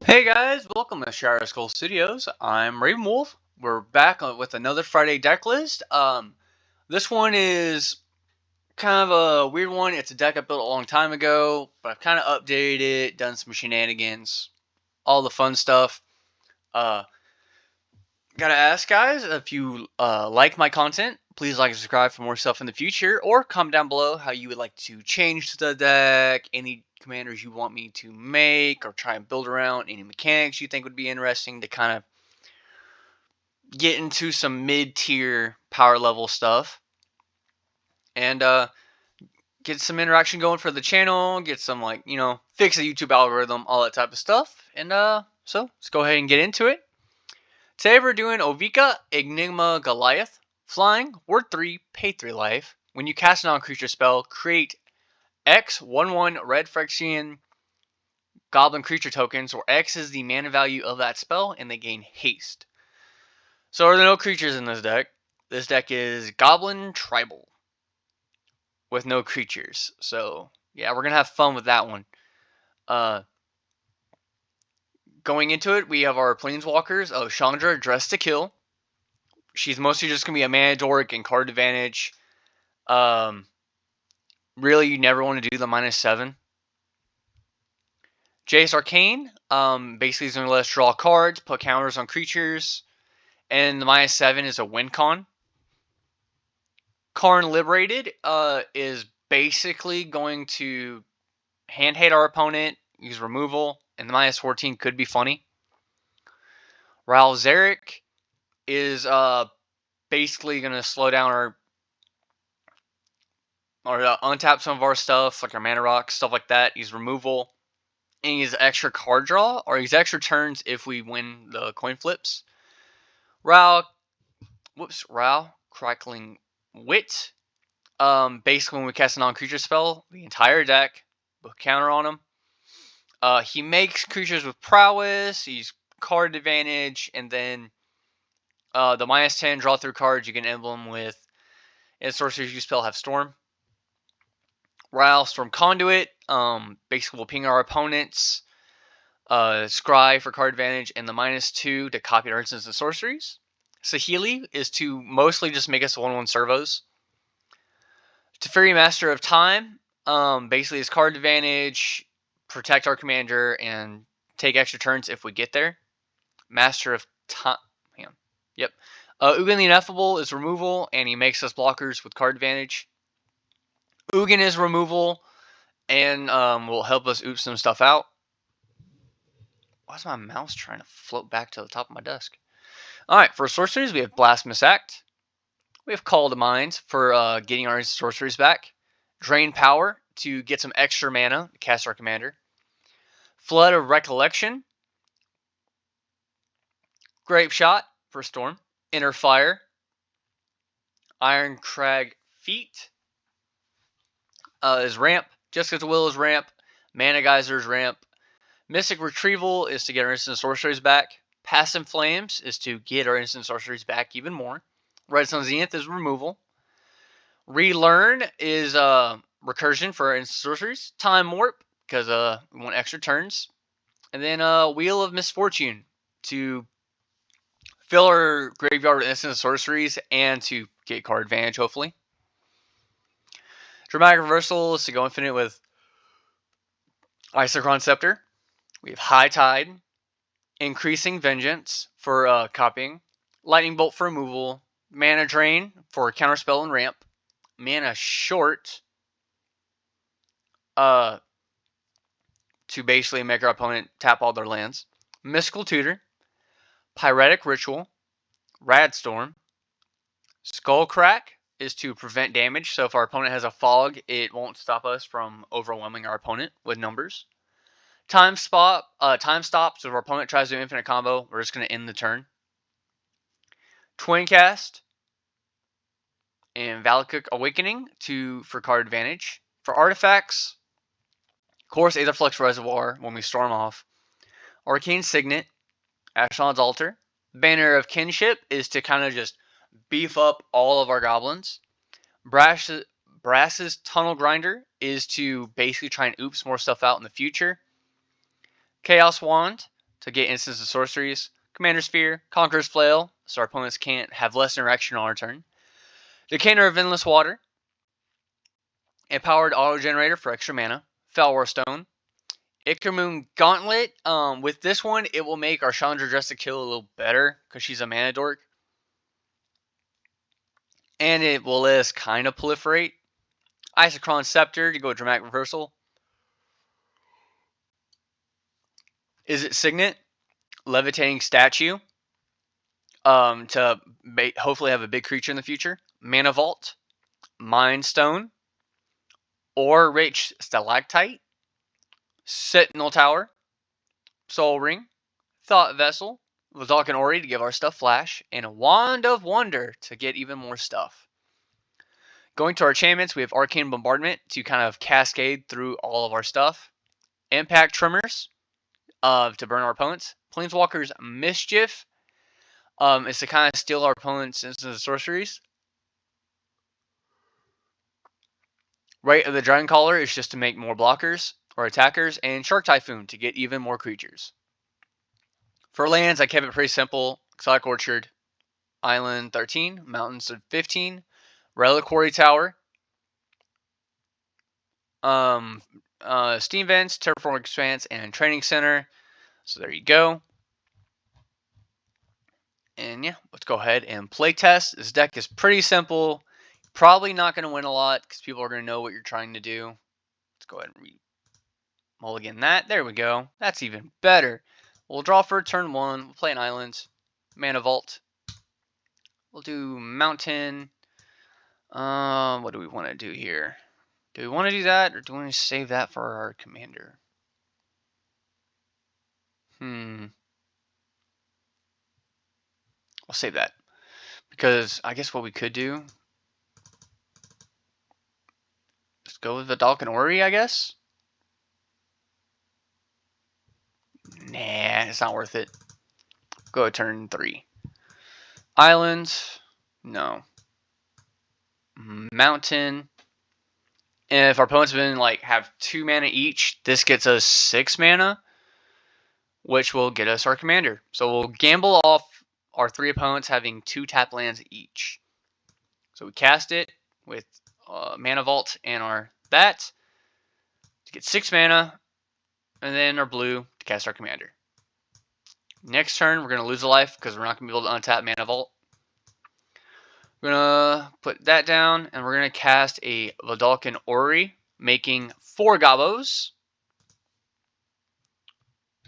Hey guys, welcome to Shire Skull Studios. I'm Raven Wolf. We're back with another Friday deck list. This one is kind of a weird one. It's a deck I built a long time ago, but I've kind of updated it, done some shenanigans, all the fun stuff. Uh, Gotta ask guys, if you like my content, please like and subscribe for more stuff in the future, or comment down below how you would like to change the deck, any commanders you want me to make or try and build around, any mechanics you think would be interesting to kind of get into some mid-tier power level stuff, and get some interaction going for the channel, get some, like, fix the YouTube algorithm, all that type of stuff. And so let's go ahead and get into it. Today we're doing Ovika Enigma Goliath. Flying, word 3, pay 3 life. When you cast a non-creature spell, create X 1/1 red Phyrexian Goblin creature tokens, where X is the mana value of that spell, and they gain haste. So are there no creatures in this deck? This deck is Goblin Tribal with no creatures. So yeah, we're gonna have fun with that one. Going into it, we have our Planeswalkers of Chandra, Dressed to Kill. She's mostly just gonna be a mana dork and card advantage. Really, you never want to do the -7. Jace Arcane, basically is gonna let us draw cards, put counters on creatures, and the -7 is a win con. Karn Liberated is basically going to hand hate our opponent, use removal, and the -14 could be funny. Ral Zarek is basically going to slow down or untap some of our stuff, like our mana rocks, stuff like that. Use removal, and use extra card draw, or use extra turns if we win the coin flips. Ral Crackling Wit. Basically, when we cast a non-creature spell, the entire deck will counter on him. He makes creatures with prowess, he's card advantage, and then the -10 draw through cards you can emblem with, and sorcerers you spell have Storm. Ral Storm Conduit, basically will ping our opponents. Scry for card advantage, and the -2 to copy our instants and sorceries. Saheeli is to mostly just make us 1/1 servos. Teferi Master of Time, basically is card advantage, protect our commander, and take extra turns if we get there. Master of Time, yep. Ugin the Ineffable is removal, and he makes us blockers with card advantage. Ugin is removal, and will help us oop some stuff out. Why is my mouse trying to float back to the top of my desk? Alright, for sorceries, we have Blasphemous Act. We have Call to Mind for getting our sorceries back. Drain Power to get some extra mana to cast our commander. Flood of Recollection. Grape Shot for Storm. Inner Fire. Iron Crag Feet is ramp. Jessica's Will is ramp. Mana Geyser is ramp. Mystic Retrieval is to get our instant sorceries back. Passive Flames is to get our instant sorceries back even more. Red Sun Zenith is removal. Relearn is recursion for our instant sorceries. Time Warp, because we want extra turns. And then Wheel of Misfortune to fill our graveyard with instant sorceries and to get card advantage, hopefully. Dramatic Reversal is to go infinite with Isochron Scepter. We have High Tide. Increasing Vengeance for copying. Lightning Bolt for removal. Mana Drain for counterspell and ramp. Mana Short to basically make our opponent tap all their lands. Mystical Tutor. Pyretic Ritual. Radstorm. Skullcrack is to prevent damage, so if our opponent has a fog, it won't stop us from overwhelming our opponent with numbers. Time Stop, so if our opponent tries to do infinite combo, we're just going to end the turn. Twincast and Valakut Awakening for card advantage. For artifacts, of course, Aetherflux Reservoir when we storm off. Arcane Signet, Ashnod's Altar. Banner of Kinship is to kind of just beef up all of our goblins. Brass's Tunnel Grinder is to basically try and oops more stuff out in the future. Chaos Wand to get instants and sorceries. Commander Sphere, Conqueror's Flail, so our opponents can't have less interaction on our turn. Decanter of Endless Water, Empowered Auto Generator for extra mana. Falwar Stone, Ikamoon Gauntlet. With this one, it will make our Challenger Dress to Kill a little better because she's a mana dork. And it will let us kind of proliferate. Isochron Scepter to go Dramatic Reversal. Izzet Signet, Levitating Statue. To hopefully have a big creature in the future. Mana Vault, Mind Stone, or Rich Stalactite, Sentinel Tower, Soul Ring, Thought Vessel, Vidalcan Ori to give our stuff flash, and a Wand of Wonder to get even more stuff. Going to our enchantments, we have Arcane Bombardment to kind of cascade through all of our stuff. Impact Tremors to burn our opponents. Planeswalker's Mischief is to kind of steal our opponent's instants and sorceries. Rite of the Dragon Caller is just to make more blockers or attackers. And Shark Typhoon to get even more creatures. For lands, I kept it pretty simple. Exotic Orchard, Island 13, Mountains 15, Reliquary Tower, Steam Vents, Terraforming Expanse, and Training Center. So there you go. And yeah, let's go ahead and play test. This deck is pretty simple. Probably not going to win a lot because people are going to know what you're trying to do. Let's go ahead and mulligan that. There we go. That's even better. We'll draw for turn 1. We'll play an island. Mana Vault. We'll do Mountain. What do we want to do here? Do we want to do that, or do we want to save that for our commander? I'll save that. Because I guess what we could do... Let's go with Vidalcan Ori, I guess? Nah, it's not worth it. Go to turn 3. Island. No. Mountain. And if our opponents have 2 mana each, this gets us 6 mana, which will get us our commander. So we'll gamble off our 3 opponents having 2 tap lands each. So we cast it with Mana Vault and our that to get 6 mana, and then our blue to cast our commander. Next turn, we're going to lose a life because we're not going to be able to untap Mana Vault. We're going to put that down, and we're going to cast a Vidalcan Ori, making 4 Gobos.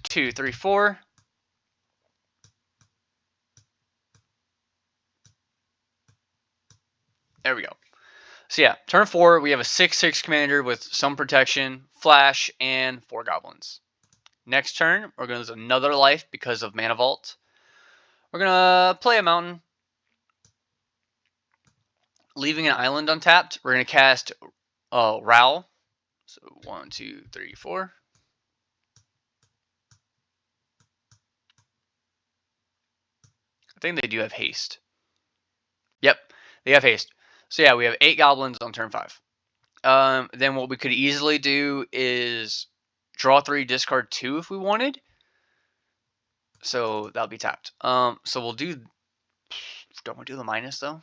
2, 3, 4. There we go. So yeah, turn 4, we have a 6/6 commander with some protection, flash, and 4 goblins. Next turn, we're going to lose another life because of Mana Vault. We're going to play a mountain. Leaving an island untapped, we're going to cast Ral. So 1, 2, 3, 4. I think they do have haste. Yep, they have haste. So yeah, we have 8 goblins on turn 5. Then what we could easily do is draw 3, discard 2 if we wanted. So that'll be tapped. So we'll do... Don't we do the minus though?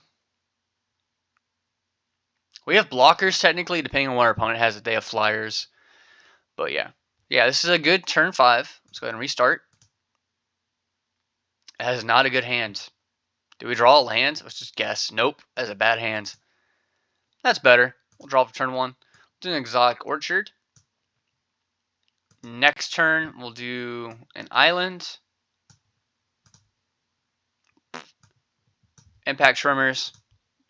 We have blockers technically, depending on what our opponent has if they have flyers. But yeah. Yeah, this is a good turn 5. Let's go ahead and restart. That is not a good hand. Do we draw a land? Let's just guess. Nope, that's a bad hand. That's better. We'll draw for turn 1. Do an Exotic Orchard. Next turn, we'll do an island. Impact Tremors.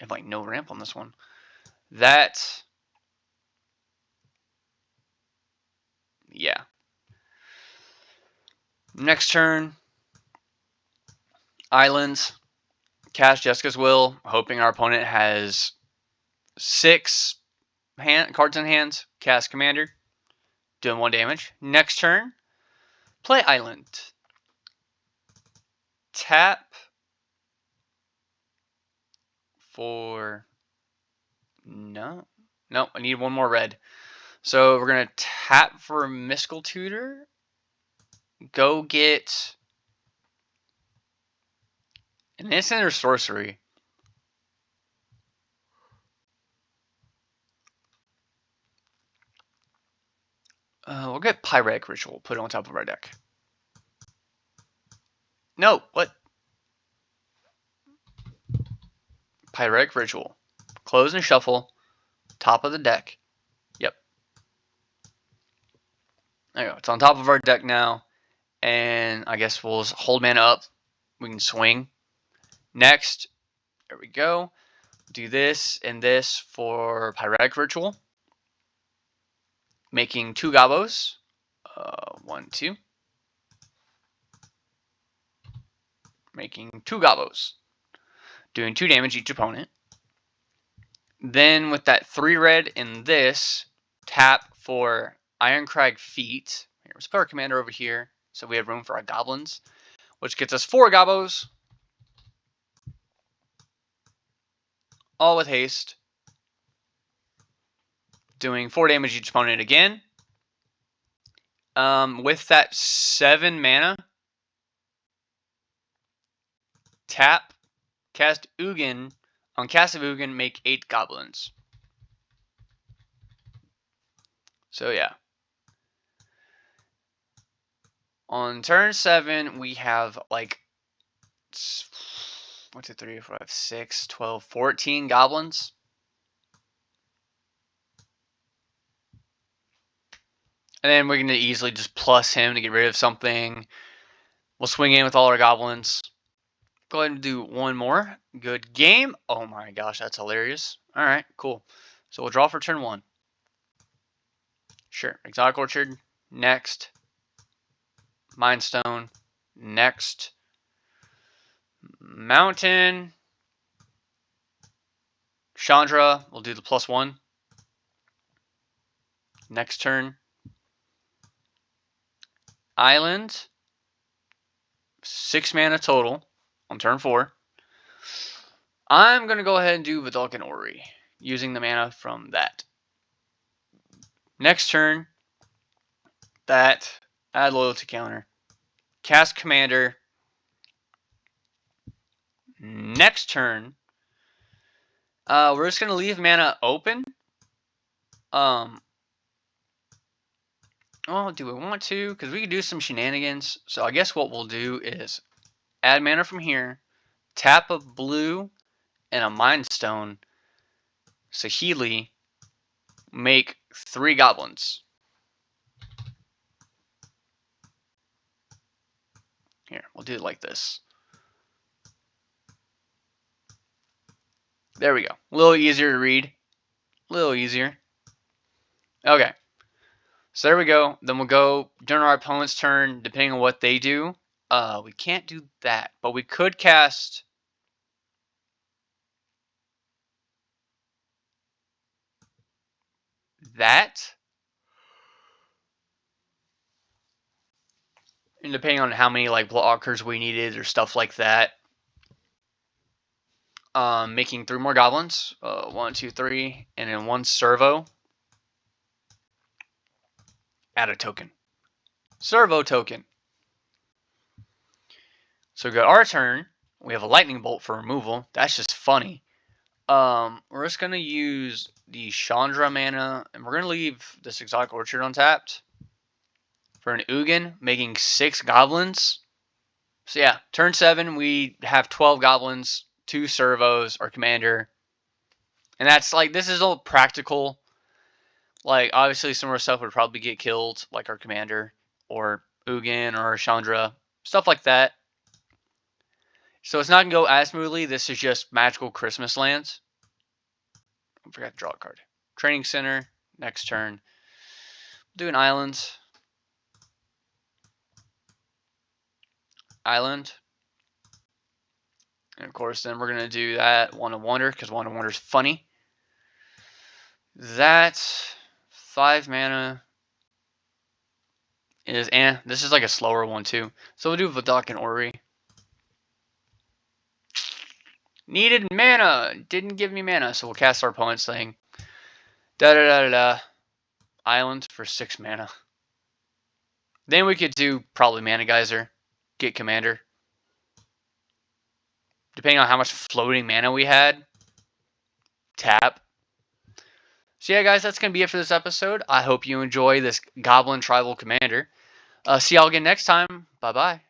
I have no ramp on this one. That. Yeah. Next turn, islands. Cast Jessica's Will, hoping our opponent has 6 cards in hand. Cast Commander, doing 1 damage. Next turn, play Island. Tap for... No, I need 1 more red. So we're going to tap for Mystical Tutor. go get an instant or sorcery. We'll get Pyretic Ritual. Put it on top of our deck. No, what? Pyretic Ritual. Close and shuffle. Top of the deck. Yep. There you go. It's on top of our deck now. And I guess we'll just hold mana up. We can swing. Next. There we go. Do this and this for Pyretic Ritual. Making 2 Gobos. 1, 2. Making 2 Gobos. Doing 2 damage each opponent. Then with that 3 red in this, tap for Ironcrag Feet. Here, let's put our commander over here so we have room for our goblins, which gets us 4 Gobos. All with haste. Doing 4 damage each opponent again. With that 7 mana, tap, cast Ugin. On cast of Ugin, make 8 goblins. So yeah. On turn 7, we have like 1, 2, 3, 4, 5, 6, 12, 14 goblins. And then we're going to easily just plus him to get rid of something. We'll swing in with all our goblins. Go ahead and do one more. Good game. Oh my gosh, that's hilarious. Alright, cool. So we'll draw for turn 1. Sure. Exotic Orchard. Next. Mindstone. Next. Mountain. Chandra. We'll do the +1. Next turn. Island. 6 mana total on turn 4. I'm going to go ahead and do Vidalcan Ori, using the mana from that. Next turn, that, add loyalty counter. Cast Commander. Next turn, we're just going to leave mana open. Well, do we want to? Because we could do some shenanigans. So I guess what we'll do is add mana from here, tap a blue and a Mind Stone, Saheeli, make 3 goblins. Here, we'll do it like this. There we go. A little easier to read. A little easier. Okay. So there we go. Then we'll go during our opponent's turn, depending on what they do. We can't do that, but we could cast that. And depending on how many like blockers we needed or stuff like that. Making 3 more goblins. 1, 2, 3, and then 1 servo. Add a token. Servo token. So we got our turn. We have a lightning bolt for removal. That's just funny. We're just gonna use the Chandra mana, and we're gonna leave this Exotic Orchard untapped for an Ugin, making 6 goblins. So yeah, turn 7 we have 12 goblins, 2 servos, our commander, and that's like, this is all practical. Like obviously some of our stuff would probably get killed, like our commander or Ugin or Chandra, stuff like that. So it's not going to go as smoothly. This is just magical Christmas lands. I forgot to draw a card. Training Center. Next turn. Do an island. Island. And of course then we're going to do that Wand of Wonder, because Wand of Wonder is funny. That 5 mana is, this is like a slower one too. So we'll do Vidalcan Ori. Needed mana. Didn't give me mana, so we'll cast our opponent's thing. Da da da da da. Island for 6 mana. Then we could do probably Mana Geyser, get Commander. Depending on how much floating mana we had, tap. So yeah, guys, that's going to be it for this episode. I hope you enjoy this Goblin Tribal Commander. See y'all again next time. Bye-bye.